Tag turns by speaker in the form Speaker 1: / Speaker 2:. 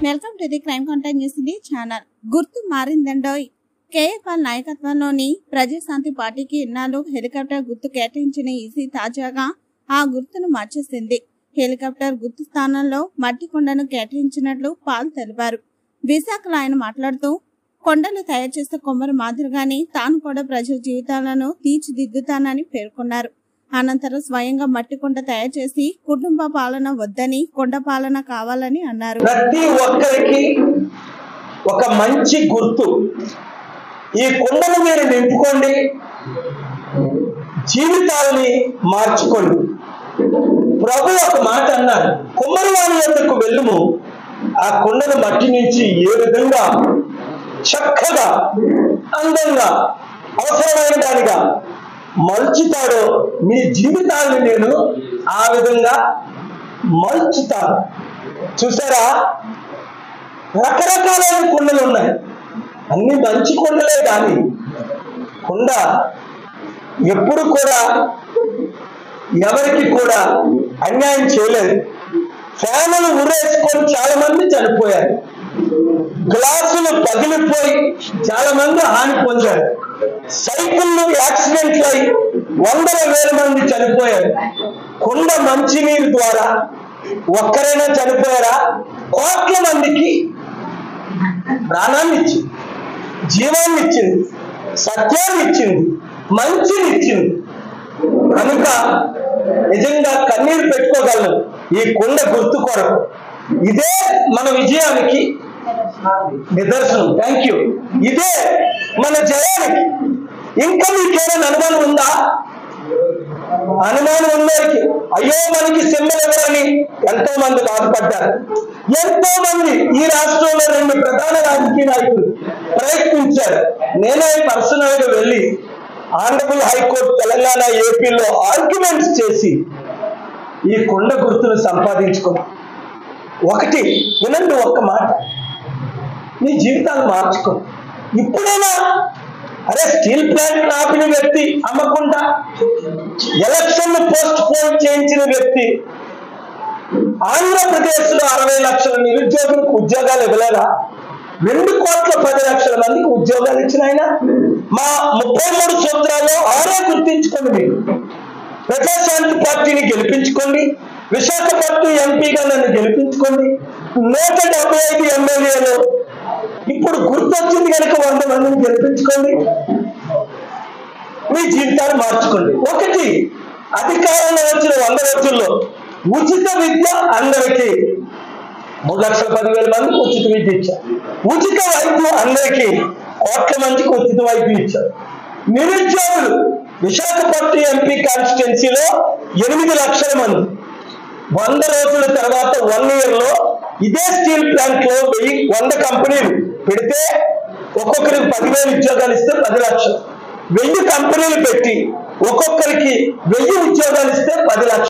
Speaker 1: Welcome to the crime contact news channel. గుర్తు మారిందండోయ్. కేఏపాల్ నాయకత్వంలోని ప్రజాశాంతి పార్టీకి ఇన్నాళ్ళు హెలికాప్టర్ గుర్తు కేటాయించిన ఈసీ తాజాగా ఆ గుర్తును మార్చేసింది. హెలికాప్టర్ గుర్తు స్థానంలో మట్టి కొండను కేటాయించినట్లు పాల్ తెలిపారు. విశాఖలో ఆయన మాట్లాడుతూ, కొండలు తయారు చేసే కొమ్మరు మాదిరిగానే తాను కూడా ప్రజల జీవితాలను తీర్చిదిద్దుతానని పేర్కొన్నారు. అనంతరం స్వయంగా మట్టి కొండ తయారు చేసి కుటుంబ పాలన వద్దని కొండ పాలన కావాలని అన్నారు.
Speaker 2: ప్రతి ఒక్కరికి ఒక మంచి గుర్తు, ఈ కొండను మీరు నింపుకోండి, జీవితాలని మార్చుకోండి. ప్రభు ఒక మాట అన్నారు, కుమ్మరివాని వద్దకు వెళ్ళుము, ఆ కొండను మట్టి నుంచి ఏ విధంగా చక్కగా అందంగా అవసరమైన దానిగా మలుచుతాడో మీ జీవితాన్ని నేను ఆ విధంగా మలుచుతాను. చూసారా, రకరకాలైన కొండలు ఉన్నాయి, అన్ని మంచి కొండలే. కానీ కొండ ఎప్పుడు కూడా ఎవరికి కూడా అన్యాయం చేయలేదు. ఫ్యానులు ఉరేసుకొని చాలా మంది చనిపోయారు, గ్లాసులు పగిలిపోయి చాలా మంది హాని పొందారు, సైకిళ్ళు యాక్సిడెంట్లు అయి 100,000 మంది చనిపోయారు. కొండ మంచినీరు ద్వారా ఒక్కరైనా చనిపోయారా? కోట్ల మందికి ప్రాణాన్ని ఇచ్చింది, జీవాన్ని ఇచ్చింది, సత్యాన్ని ఇచ్చింది, మంచిని ఇచ్చింది. కనుక నిజంగా కన్నీరు పెట్టుకోగలను ఈ కొండ గుర్తు కొరకు. ఇదే మన విజయానికి నిదర్శనం. Thank you. ఇదే మన జయానికి. ఇంకా మీకేమైనా అనుమానం ఉందా? అనుమానం ఉన్నవారికి అయ్యో మనకి సింబల్ ఎవరని ఎంతో మంది బాధపడ్డారు. ఎంతో మంది ఈ రాష్ట్రంలో 2 ప్రధాన రాజకీయ నాయకులు ప్రయత్నించారు. నేనే పర్సనల్ గా వెళ్ళి ఆనరబుల్ హైకోర్టు తెలంగాణ, ఏపీలో ఆర్గ్యుమెంట్స్ చేసి ఈ కొండ గుర్తును సంపాదించుకున్నాం. ఒకటి వినండి, ఒక్క మాట, నీ జీవితాన్ని మార్చుకో. ఇప్పుడైనా అరే స్టీల్ ప్లాంట్ ఆపిన వ్యక్తి అమ్మకుండా ఎలక్షన్ పోస్ట్ పోన్ చేయించిన వ్యక్తి, ఆంధ్రప్రదేశ్ లో 60 లక్షల నిరుద్యోగులకు ఉద్యోగాలు ఇవ్వలేదా? 2,10,00,000 మందికి ఉద్యోగాలు ఇచ్చిన ఆయన. మా 33 సూత్రాల్లో 6 గుర్తించుకోండి. మీరు ప్రజాశాంతి పార్టీని గెలిపించుకోండి, విశాఖపట్నం ఎంపీగా నన్ను గెలిపించుకోండి. 175 ఎమ్మెల్యేలు ఇప్పుడు గుర్తొచ్చింది కనుక 100 మందిని గెలిపించుకోండి, మీ జీవితాన్ని మార్చుకోండి. ఒకటి, అధికారంలో వచ్చిన 100 రోజుల్లో ఉచిత విద్య అందరికీ 3,10,000 మందికి ఉచిత విద్య ఇచ్చారు. ఉచిత వైద్యం అందరికీ కోట్ల మందికి ఉచిత వైద్యం ఇచ్చారు. నిరుద్యోగులు విశాఖపట్నం ఎంపీ కాన్స్టిట్యున్సీలో 8 లక్షల మంది 100 రోజుల తర్వాత 1 ఇయర్ లో ఇదే స్టీల్ ప్లాంట్ లో 100 కంపెనీలు పెడితే ఒక్కొక్కరికి 10,000 ఉద్యోగాలు ఇస్తే 10 లక్షలు. 1000 కంపెనీలు పెట్టి ఒక్కొక్కరికి 1000 ఉద్యోగాలు ఇస్తే 10 లక్షలు.